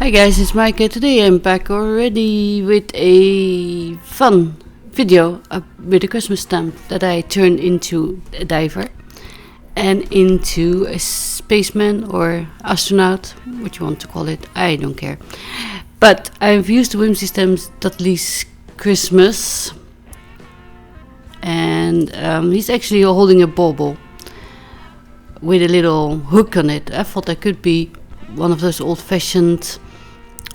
Hi guys, it's Micah. Today I'm back already with a fun video with a Christmas stamp that I turned into a diver and into a spaceman or astronaut, what you want to call it, I don't care. But I've used the Whimsy stamps Dudley's Christmas, and he's actually holding a bauble with a little hook on it. I thought that could be one of those old-fashioned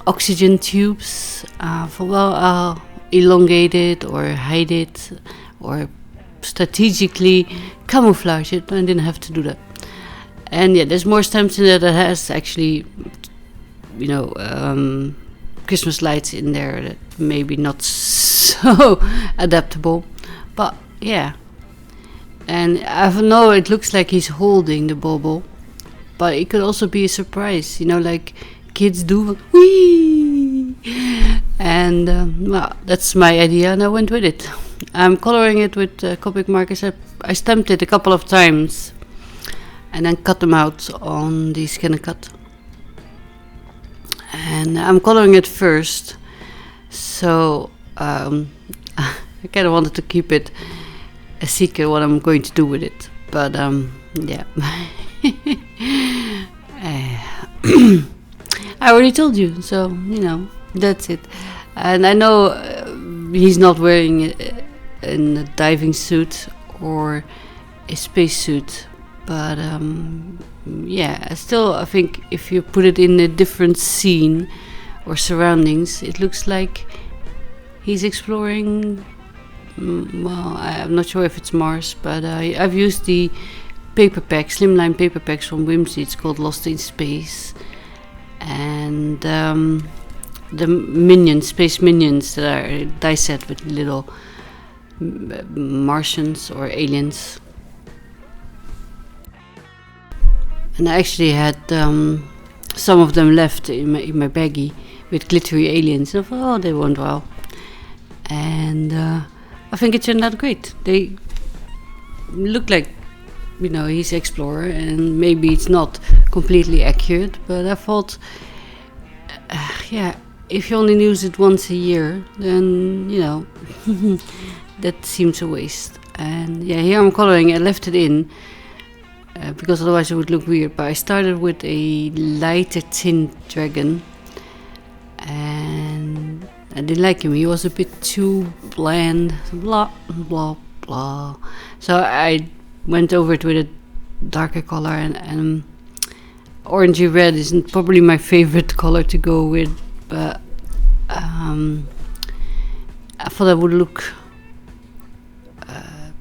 oxygen tubes. I'll elongate it or hide it or strategically camouflage it. I didn't have to do that. And yeah, there's more stamps in there that has actually, Christmas lights in there that maybe not so adaptable, but yeah. And I know it looks like he's holding the bauble, but it could also be a surprise, like kids do. Whee! And well, that's my idea, and I went with it. I'm coloring it with Copic markers. I stamped it a couple of times, and then cut them out on the scanner cut. And I'm coloring it first, so I kind of wanted to keep it a secret what I'm going to do with it. But yeah. I already told you, so that's it. And I know he's not wearing a diving suit or a space suit, but yeah, still I think if you put it in a different scene or surroundings, it looks like he's exploring. Well, I'm not sure if it's Mars, but I've used the paper pack, slimline paper packs from Whimsy. It's called Lost in Space, and the minions, space minions that are die set with little Martians or aliens. And I actually had some of them left in my baggie with glittery aliens. And I thought, oh, they went well, and I think it turned out great. They look like, he's an explorer, and maybe it's not completely accurate, but I thought, yeah, if you only use it once a year, then, that seems a waste. And yeah, here I'm coloring. I left it in because otherwise it would look weird, but I started with a lighter tint dragon, and I didn't like him. He was a bit too bland, blah, blah, blah. So I went over it with a darker color, and orangey red isn't probably my favorite color to go with, but I thought that would look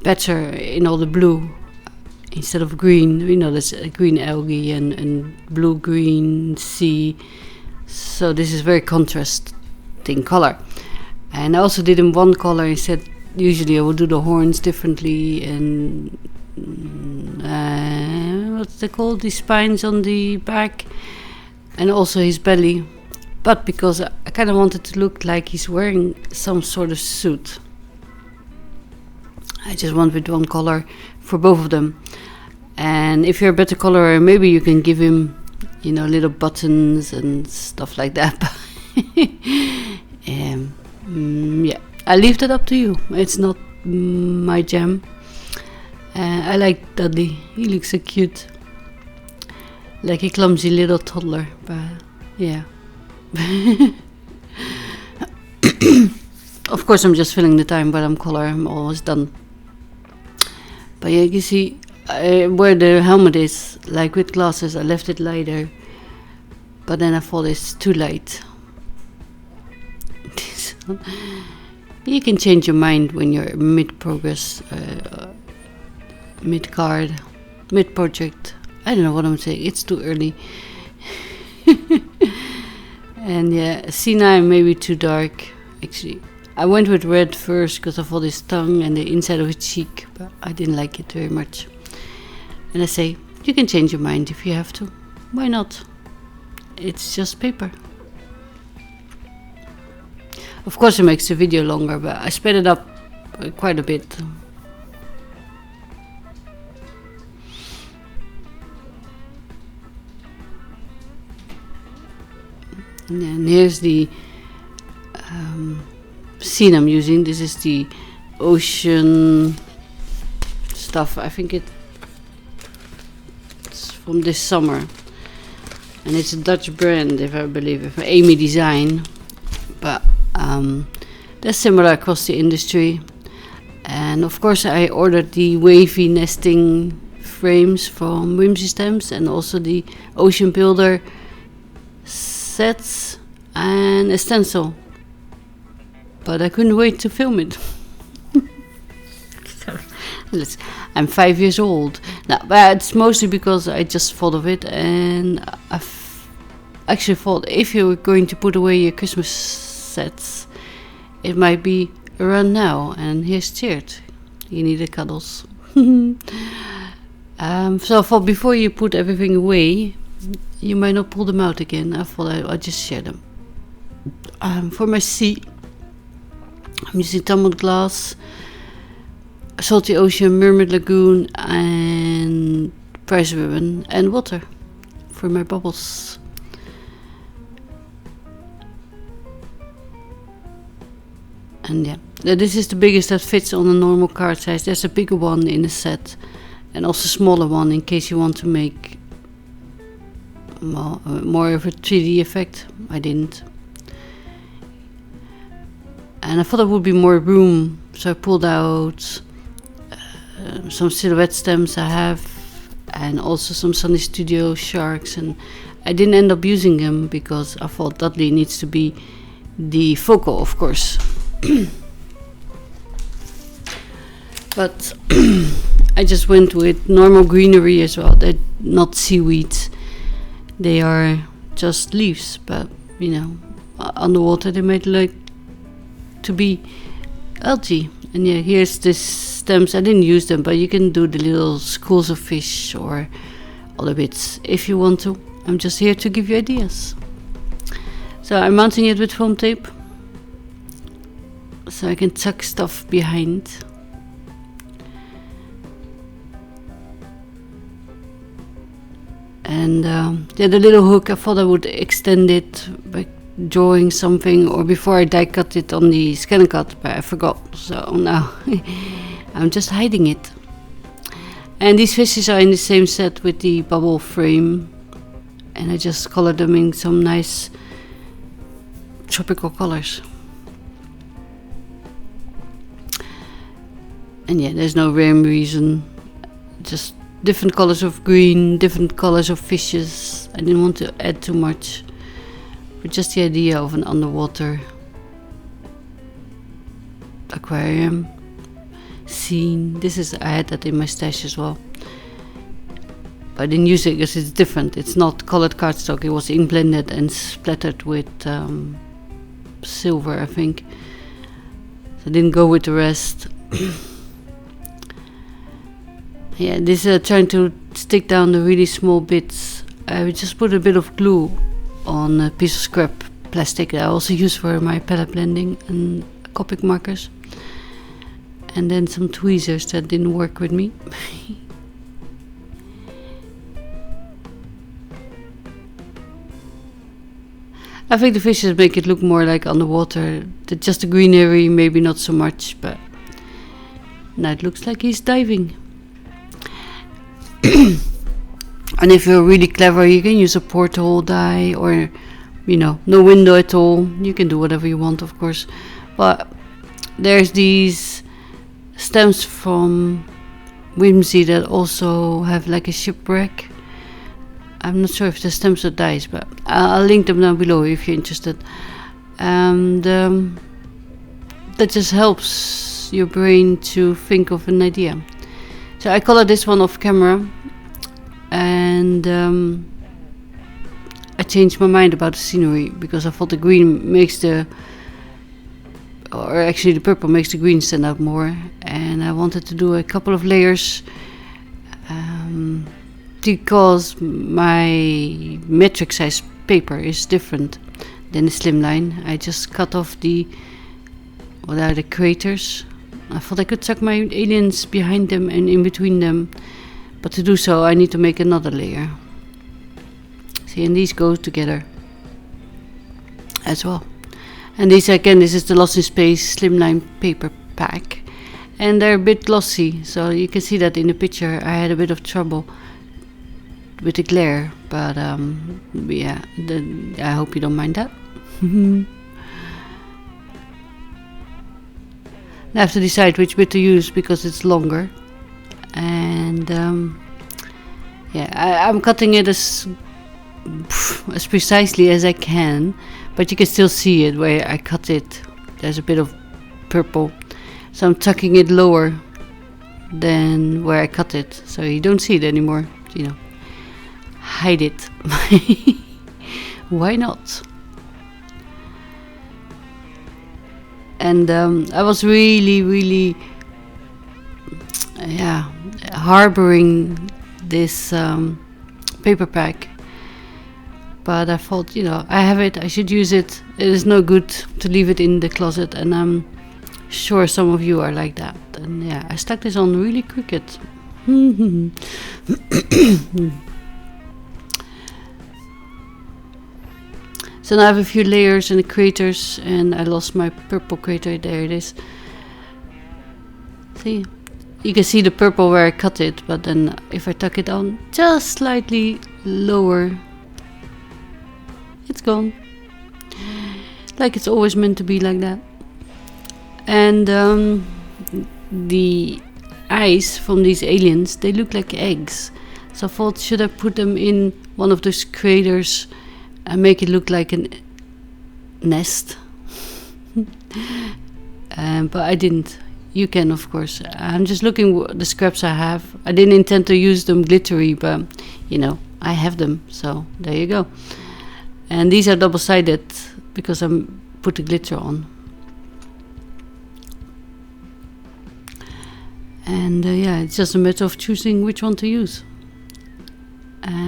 better in all the blue instead of green. There's a green algae and blue-green sea, so this is very contrasting color. And I also did in one color instead. Usually I would do the horns differently, and what's they called, the spines on the back, and also his belly. But because I kind of wanted to look like he's wearing some sort of suit, I just went with one color for both of them. And if you're a better colorer, maybe you can give him little buttons and stuff like that. Yeah, I leave that up to you. It's not my jam. I like Dudley. He looks so cute, like a clumsy little toddler. But yeah. Of course, I'm just filling the time, but I'm almost done. But yeah, you see where the helmet is, like with glasses, I left it lighter, but then I thought it's too light. You can change your mind when you're mid-progress, mid-card, mid-project. I don't know what I'm saying. It's too early. And yeah, C9 maybe too dark. Actually, I went with red first because I thought his tongue and the inside of his cheek, but I didn't like it very much. And I say, you can change your mind if you have to. Why not? It's just paper. Of course it makes the video longer, but I sped it up quite a bit. And here's the scene I'm using. This is the ocean stuff. I think it's from this summer, and it's a Dutch brand, if I believe, if Amy Design, but they're similar across the industry. And of course I ordered the wavy nesting frames from Whimsy Stamps, and also the ocean builder sets and a stencil, but I couldn't wait to film it. I'm 5 years old now, but it's mostly because I just thought of it, and I've actually thought, if you're going to put away your Christmas sets, it might be around now. And here's Cheered. You need the cuddles. So I thought, before you put everything away, you might not pull them out again. I thought I'd just share them. For my sea, I'm using Tumbled Glass, Salty Ocean, Mermaid Lagoon, and Price Ribbon, and water for my bubbles. And yeah, this is the biggest that fits on a normal card size. There's a bigger one in the set, and also a smaller one in case you want to make more of a 3D effect. I didn't. And I thought there would be more room, so I pulled out some silhouette stems I have, and also some Sunny Studio sharks, and I didn't end up using them because I thought Dudley needs to be the focal, of course. But I just went with normal greenery as well. They're not seaweeds, they are just leaves, but you know, underwater they might like to be algae. And yeah, here's this stems. I didn't use them, but you can do the little schools of fish or other bits if you want to. I'm just here to give you ideas. So I'm mounting it with foam tape, so I can tuck stuff behind. And yeah, the little hook, I thought I would extend it by drawing something, or before I die cut it on the scanner cut, but I forgot, so now I'm just hiding it. And these fishes are in the same set with the bubble frame, and I just colored them in some nice tropical colors. And yeah, there's no rhyme reason, just different colors of green, different colors of fishes. I didn't want to add too much, but just the idea of an underwater aquarium scene. I had that in my stash as well, but I didn't use it because it's different. It's not colored cardstock, it was ink blended and splattered with silver, I think. So I didn't go with the rest. Yeah, this trying to stick down the really small bits. I would just put a bit of glue on a piece of scrap plastic that I also use for my palette blending and Copic markers, and then some tweezers that didn't work with me. I think the fishes make it look more like underwater. Just the greenery, maybe not so much, but now it looks like he's diving. And if you're really clever, you can use a porthole die, or you know, no window at all. You can do whatever you want, of course. But there's these stems from Whimsy that also have like a shipwreck. I'm not sure if the stems or dies, but I'll link them down below if you're interested. And that just helps your brain to think of an idea. So I colored this one off camera, and I changed my mind about the scenery because I thought the green makes the purple makes the green stand out more, and I wanted to do a couple of layers because my metric size paper is different than the slimline. I just cut off what are the craters. I thought I could tuck my aliens behind them and in between them, but to do so I need to make another layer. See, and these go together. as well. And these again, this is the Lost in Space Slimline paper pack, and they're a bit glossy, so you can see that in the picture. I had a bit of trouble with the glare, but yeah, I hope you don't mind that. I have to decide which bit to use because it's longer, and yeah, I'm cutting it as precisely as I can, but you can still see it where I cut it. There's a bit of purple, so I'm tucking it lower than where I cut it, so you don't see it anymore. You know, hide it. Why not? And I was really harboring this paper pack, but I thought, you know, I have it, I should use it. It is no good to leave it in the closet, and I'm sure some of you are like that. And yeah, I stuck this on really crooked. So now I have a few layers and the craters, and I lost my purple crater. There it is. See, you can see the purple where I cut it, but then if I tuck it on just slightly lower, it's gone. Like it's always meant to be like that. And the eyes from these aliens, they look like eggs. So I thought, should I put them in one of those craters and make it look like a nest? But I didn't. You can, of course. I'm just looking the scraps I have. I didn't intend to use them glittery, but you know, I have them, so there you go. And these are double-sided because I put the glitter on. And yeah, it's just a matter of choosing which one to use.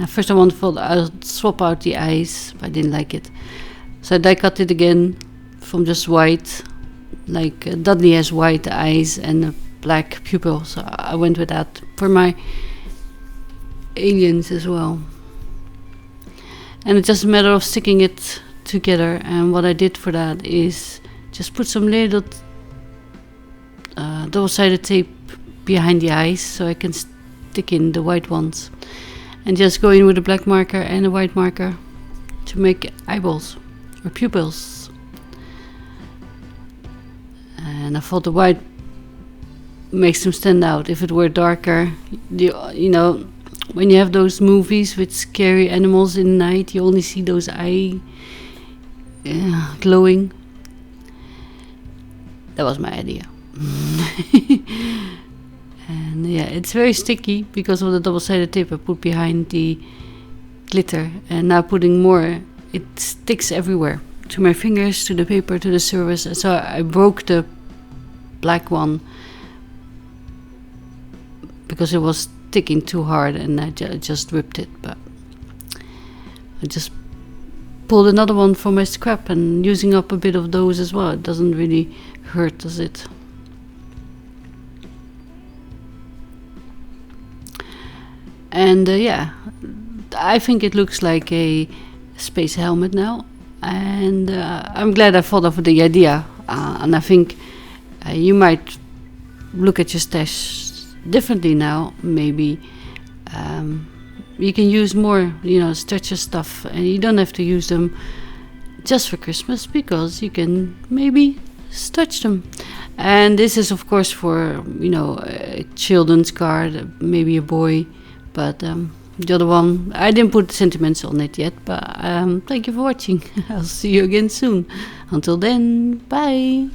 First I thought I'll swap out the eyes, but I didn't like it. So I die cut it again from just white. Like Dudley has white eyes and a black pupil, so I went with that for my aliens as well. And it's just a matter of sticking it together, and what I did for that is just put some little double-sided tape behind the eyes so I can stick in the white ones, and just go in with a black marker and a white marker to make eyeballs or pupils. And I thought the white makes them stand out. If it were darker, you know, when you have those movies with scary animals in the night, you only see those eye glowing. That was my idea. And yeah, it's very sticky because of the double-sided tape I put behind the glitter, and now putting more, it sticks everywhere, to my fingers, to the paper, to the surface. So I broke the black one because it was sticking too hard, and I just ripped it. But I just pulled another one from my scrap and using up a bit of those as well. It doesn't really hurt, does it? And yeah, I think it looks like a space helmet now, and I'm glad I thought of the idea, and I think you might look at your stash differently now. Maybe you can use more, you know, stretcher stuff, and you don't have to use them just for Christmas, because you can maybe stretch them. And this is of course for, you know, a children's card, maybe a boy. But the other one, I didn't put sentiments on it yet. But thank you for watching. I'll see you again soon. Until then, bye.